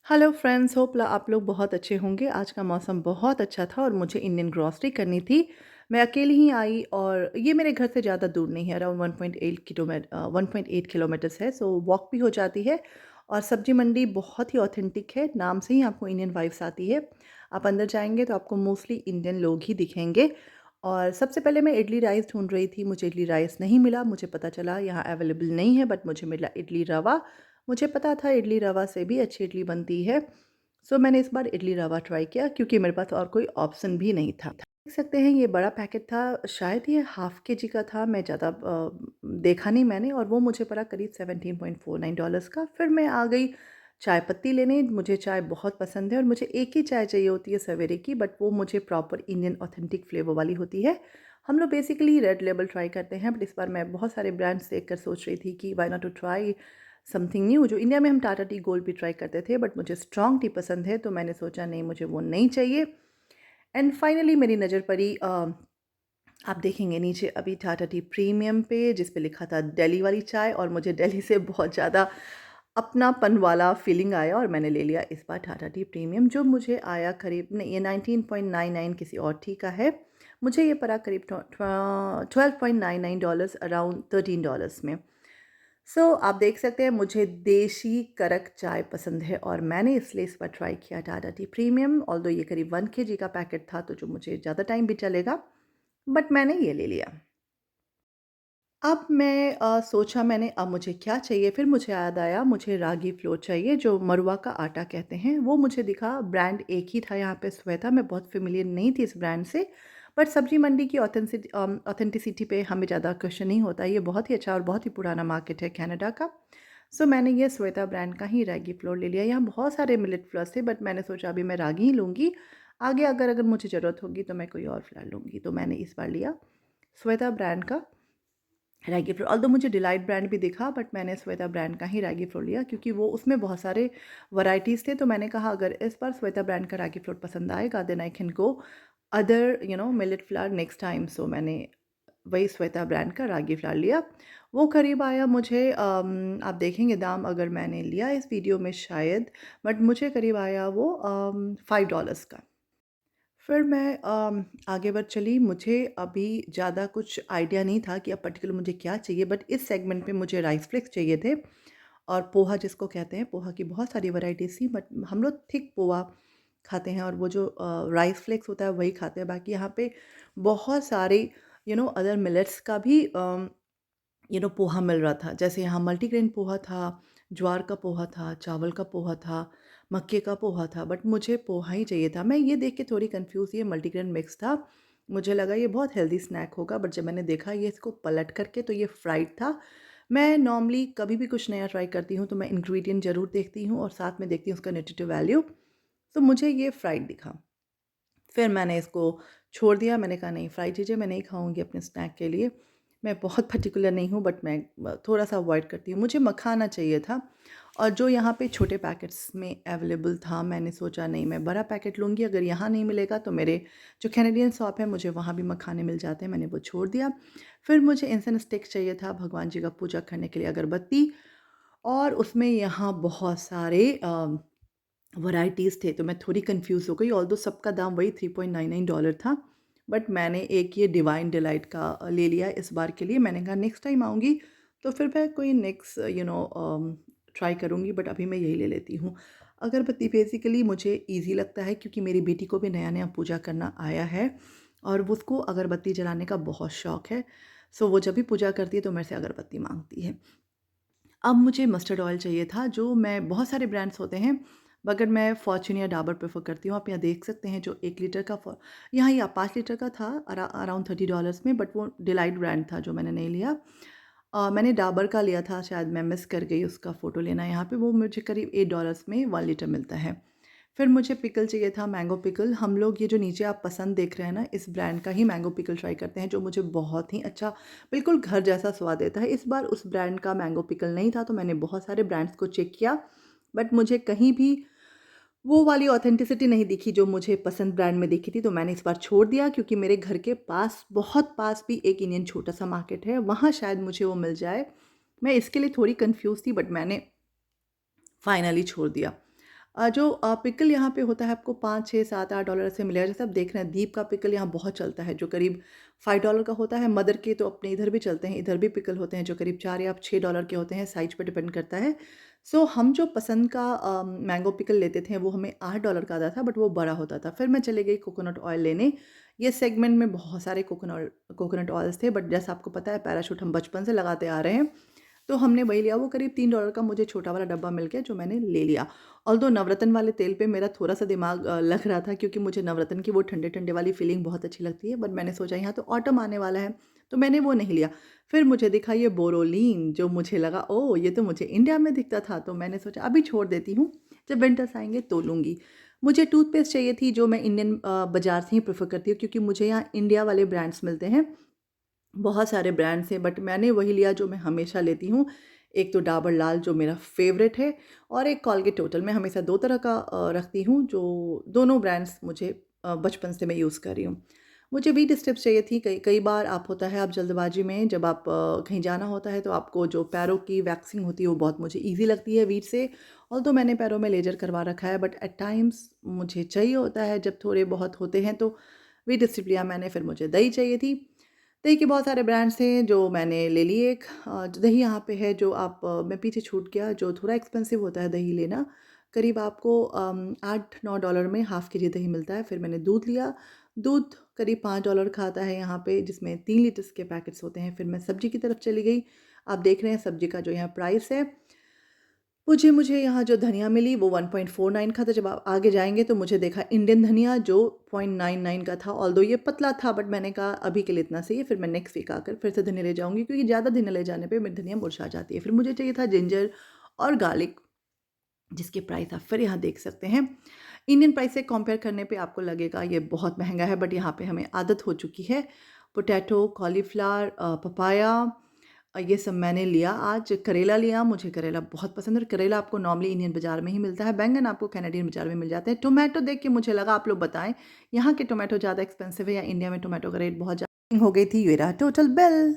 Hello friends, hope आप लोग बहुत अच्छे होंगे। आज का मौसम बहुत अच्छा था और मुझे इंडियन ग्रॉसरी करनी थी। मैं अकेली ही आई और ये मेरे घर से ज़्यादा दूर नहीं है, अराउंड 1.8 किलोमीटर्स है, सो वॉक भी हो जाती है। और सब्जी मंडी बहुत ही ऑथेंटिक है, नाम से ही आपको इंडियन वाइब्स आती है। आप अंदर जाएंगे तो आपको मोस्टली इंडियन लोग ही दिखेंगे। और सबसे पहले मैं इडली राइस ढूंढ रही थी, मुझे इडली राइस नहीं मिला। मुझे पता चला यहाँ अवेलेबल नहीं है, बट मुझे मिला इडली रवा। मुझे पता था इडली रवा से भी अच्छी इडली बनती है। सो मैंने इस बार इडली रवा ट्राई किया क्योंकि मेरे पास और कोई ऑप्शन भी नहीं था। देख सकते हैं ये बड़ा पैकेट था, शायद ये हाफ़ केजी का था, मैं ज़्यादा देखा नहीं मैंने, और वो मुझे पड़ा करीब $17.49 का। फिर मैं आ गई चाय पत्ती लेने। मुझे चाय बहुत पसंद है और मुझे एक ही चाय चाहिए होती है सवेरे की, बट वो मुझे प्रॉपर इंडियन ऑथेंटिक फ्लेवर वाली होती है। हम लोग बेसिकली रेड लेबल ट्राई करते हैं, बट इस बार मैं बहुत सारे ब्रांड्स देखकर सोच रही थी कि why not to try something new. जो इंडिया में हम टाटा टी गोल्ड भी ट्राई करते थे, बट मुझे स्ट्रॉन्ग टी पसंद है, तो मैंने सोचा नहीं, मुझे वो नहीं चाहिए। एंड फाइनली मेरी नज़र पड़ी, आप देखेंगे नीचे अभी टाटा टी प्रीमियम पे, जिस पे लिखा था दिल्ली वाली चाय, और मुझे दिल्ली से बहुत ज़्यादा अपनापन वाला फीलिंग आया और मैंने ले लिया इस बार टाटा टी प्रीमियम, जो मुझे आया करीब नहीं, ये 19.99 किसी और टी का है। मुझे ये पड़ा करीब $12.99, अराउंड $13 में। आप देख सकते हैं मुझे देशी कड़क चाय पसंद है और मैंने इसलिए इस बार ट्राई किया टाटा टी प्रीमियम। ऑल्दो ये करीब 1 केजी का पैकेट था, तो जो मुझे ज़्यादा टाइम भी चलेगा, बट मैंने ये ले लिया। अब मैं सोचा मैंने, अब मुझे क्या चाहिए? फिर मुझे याद आया, मुझे रागी फ्लोर चाहिए, जो मरुआ का आटा कहते हैं। वो मुझे दिखा, ब्रांड एक ही था यहाँ पे श्वेता। मैं बहुत फ़ेमिलियर नहीं थी इस ब्रांड से, बट सब्जी मंडी की ऑथेंटिसिटी पे हमें ज़्यादा क्वेश्चन नहीं होता। ये बहुत ही अच्छा और बहुत ही पुराना मार्केट है कनाडा का। मैंने ये श्वेता ब्रांड का ही रागी फ्लोर ले लिया। यहाँ बहुत सारे मिलेट फ्लोर्स थे, बट मैंने सोचा अभी मैं रागी ही लूँगी। आगे अगर अगर मुझे ज़रूरत होगी तो मैं कोई और फ्लोर लूँगी। तो मैंने इस बार लिया श्वेता ब्रांड का रैगी फ्लोर। ऑल्दो मुझे डिलाइट ब्रांड भी दिखा, बट मैंने श्वेता ब्रांड का ही रैगी फ्लोर लिया क्योंकि वो उसमें बहुत सारे वैराइटीज़ थे। तो मैंने कहा अगर इस बार श्वेता ब्रांड का रैगी फ्लोर पसंद आएगा, then I can go other millet flour next time. मैंने वही श्वेता ब्रांड का रागी फ्लावर लिया। वो करीब आया मुझे, आप देखेंगे दाम अगर मैंने लिया इस वीडियो में शायद, बट मुझे करीब आया वो $5 का। फिर मैं आगे बढ़ चली। मुझे अभी ज़्यादा कुछ आइडिया नहीं था कि अब पर्टिकुलर मुझे क्या चाहिए, बट इस सेगमेंट पे मुझे राइस फ्लेक्स चाहिए थे और पोहा जिसको कहते हैं। पोहा की बहुत सारी वैराइटीज़ थी, बट हम लोग थिक पोहा खाते हैं और वो जो राइस फ्लेक्स होता है वही खाते हैं। बाकी यहाँ पे बहुत सारे अदर मिलेट्स का भी पोहा मिल रहा था। जैसे यहाँ मल्टीग्रेन पोहा था, ज्वार का पोहा था, चावल का पोहा था, मक्के का पोहा था, बट मुझे पोहा ही चाहिए था। मैं ये देख के थोड़ी कन्फ्यूज़, ये मल्टीग्रेन मिक्स था। मुझे लगा ये बहुत हेल्दी स्नैक होगा, बट जब मैंने देखा ये इसको पलट करके, तो ये फ्राइड था। मैं नॉर्मली कभी भी कुछ नया ट्राई करती हूँ तो मैं इंग्रेडिएंट ज़रूर देखती हूँ और साथ में देखती हूँ उसका न्यूट्रिटिव वैल्यू। तो मुझे ये फ्राइड दिखा। फिर मैंने इसको छोड़ दिया। मैंने कहा नहीं, फ्राई चीज़ें मैं नहीं खाऊँगी अपने स्नैक के लिए। मैं बहुत पर्टिकुलर नहीं हूँ, बट मैं थोड़ा-सा अवॉइड करती हूँ। मुझे मखाना चाहिए था और जो यहाँ पे छोटे पैकेट्स में अवेलेबल था, मैंने सोचा नहीं, मैं बड़ा पैकेट लूँगी। अगर यहाँ नहीं मिलेगा तो मेरे जो कैनेडियन शॉप है, मुझे वहाँ भी मखाने मिल जाते हैं। मैंने वो छोड़ दिया। फिर मुझे इंसेंस स्टिक चाहिए था भगवान जी का पूजा करने के लिए, अगरबत्ती, और उसमें यहाँ बहुत सारे वैराइटीज़ थे, तो मैं थोड़ी कन्फ्यूज़ हो गई। ऑल्दो सबका दाम वही $3.99 था, बट मैंने एक ये डिवाइन डिलाइट का ले लिया इस बार के लिए। मैंने कहा नेक्स्ट टाइम आऊँगी तो फिर मैं कोई नेक्स्ट ट्राई करूँगी, बट अभी मैं यही ले लेती हूँ। अगरबत्ती बेसिकली मुझे ईज़ी लगता है क्योंकि मेरी बेटी को भी नया-नया पूजा करना आया है और वो उसको अगरबत्ती जलाने का बहुत शौक है। वो जब भी पूजा करती है तो मेरे से अगरबत्ती माँगती है। अब मुझे मस्टर्ड ऑयल चाहिए था, जो मैं बहुत सारे ब्रांड्स होते हैं, मगर मैं फॉर्च्यून या डाबर प्रेफ़र करती हूँ। आप यहाँ देख सकते हैं जो 1 लीटर का यहाँ या 5 लीटर का था अराउंड $30 में, बट वो डिलाइट ब्रांड था जो मैंने नहीं लिया। मैंने डाबर का लिया था, शायद मैं मिस कर गई उसका फ़ोटो लेना यहाँ पे। वो मुझे करीब $8 में 1 लीटर मिलता है। फिर मुझे पिकल चाहिए था, मैंगो पिकल। हम लोग ये जो नीचे आप पसंद देख रहे हैं ना, इस ब्रांड का ही मैंगो पिकल ट्राई करते हैं, जो मुझे बहुत ही अच्छा, बिल्कुल घर जैसा स्वाद देता है। इस बार उस ब्रांड का मैंगो पिकल नहीं था, तो मैंने बहुत सारे ब्रांड्स को चेक किया, बट मुझे कहीं भी वो वाली ऑथेंटिसिटी नहीं दिखी जो मुझे पसंद ब्रांड में दिखी थी। तो मैंने इस बार छोड़ दिया क्योंकि मेरे घर के पास, बहुत पास भी एक इंडियन छोटा-सा मार्केट है, वहाँ शायद मुझे वो मिल जाए। मैं इसके लिए थोड़ी कन्फ्यूज़ थी, बट मैंने फाइनली छोड़ दिया। जो पिकल यहाँ पे होता है आपको 5, 6, 7, $8 से मिलेगा। जैसे आप देख रहे हैं दीप का पिकल यहाँ बहुत चलता है, जो करीब $5 का होता है। मदर के तो अपने इधर भी चलते हैं, इधर भी पिकल होते हैं जो करीब 4 या $6 के होते हैं, साइज़ पे डिपेंड करता है। सो हम जो पसंद का मैंगो पिकल लेते थे वो हमें $8 का आता था, बट वो बड़ा होता था। फिर मैं चली गई कोकोनट ऑयल लेने। ये सेगमेंट में बहुत सारे कोकोनट ऑयल्स थे, बट जैसा आपको पता है पैराशूट हम बचपन से लगाते आ रहे हैं। तो हमने वही लिया, वो करीब $3 का मुझे छोटा वाला डब्बा मिल गया जो मैंने ले लिया। ऑल्दो नवरत्न वाले तेल पे मेरा थोड़ा-सा दिमाग लग रहा था, क्योंकि मुझे नवरत्न की वो ठंडे-ठंडे वाली फीलिंग बहुत अच्छी लगती है, बट मैंने सोचा यहाँ तो ऑटम आने वाला है, तो मैंने वो नहीं लिया। फिर मुझे दिखा ये बोरोलीन, जो मुझे लगा ओह! ये तो मुझे इंडिया में दिखता था, तो मैंने सोचा अभी छोड़ देती हूँ, जब विंटर्स आएँगे तो लूँगी। मुझे टूथपेस्ट चाहिए थी जो मैं इंडियन बाज़ार से ही प्रेफ़र करती हूँ, क्योंकि मुझे यहाँ इंडिया वाले ब्रांड्स मिलते हैं। बहुत सारे ब्रांड्स हैं, बट मैंने वही लिया जो मैं हमेशा लेती हूँ। एक तो डाबर लाल जो मेरा फ़ेवरेट है, और एक कोलगेट टोटल। मैं हमेशा 2 तरह का रखती हूँ, जो दोनों ब्रांड्स मुझे बचपन से मैं यूज़ कर रही हूँ। मुझे व्हीट स्ट्रिप्स चाहिए थी। कई कई बार आप होता है आप जल्दबाजी में जब आप कहीं जाना होता है तो आपको जो पैरों की वैक्सिंग होती है वो बहुत मुझे ईज़ी लगती है व्हीट से। ऑल्दो मैंने पैरों में लेज़र करवा रखा है, बट एट टाइम्स मुझे चाहिए होता है जब थोड़े बहुत होते हैं तो व्हीट स्ट्रिप लिया मैंने। फिर मुझे दही चाहिए थी। दही के बहुत सारे ब्रांड्स हैं जो मैंने ले लिए। एक दही यहाँ पे है जो आप मैं पीछे छूट गया, जो थोड़ा एक्सपेंसिव होता है दही लेना। करीब आपको $8-9 में हाफ़ केजी दही मिलता है। फिर मैंने दूध लिया। दूध करीब $5 का आता है यहाँ पे, जिसमें 3 लीटर्स के पैकेट्स होते हैं। फिर मैं सब्ज़ी की तरफ चली गई। आप देख रहे हैं सब्ज़ी का जो यहाँ प्राइस है। मुझे मुझे यहाँ जो धनिया मिली वो 1.49 का था। जब आप आगे जाएँगे तो मुझे देखा इंडियन धनिया जो 0.99 का था। ऑल्दो ये पतला था, बट मैंने कहा अभी के लिए इतना सही है, फिर मैं नेक्स्ट वीक आकर फिर से धनिया ले जाऊँगी, क्योंकि ज़्यादा धनिया ले जाने पे मेरी धनिया मुरझा जाती है। फिर मुझे चाहिए था जिंजर और गार्लिक, जिसके प्राइस आप फिर यहाँ देख सकते हैं। इंडियन प्राइस से कंपेयर करने पे आपको लगेगा ये बहुत महँगा है, बट यहाँ पे हमें आदत हो चुकी है। पोटैटो, कॉलीफ्लावर, पपाया, ये सब मैंने लिया। आज करेला लिया, मुझे करेला बहुत पसंद है, और करेला आपको नॉर्मली इंडियन बाज़ार में ही मिलता है। बैंगन आपको कैनेडियन बाज़ार में मिल जाते हैं। टोमेटो देख के मुझे लगा आप लोग बताएँ, यहाँ के टोमेटो ज़्यादा एक्सपेंसिव है या इंडिया में टोमेटो का रेट बहुत ज़्यादा हो गई थी। ये रहा टोटल बिल।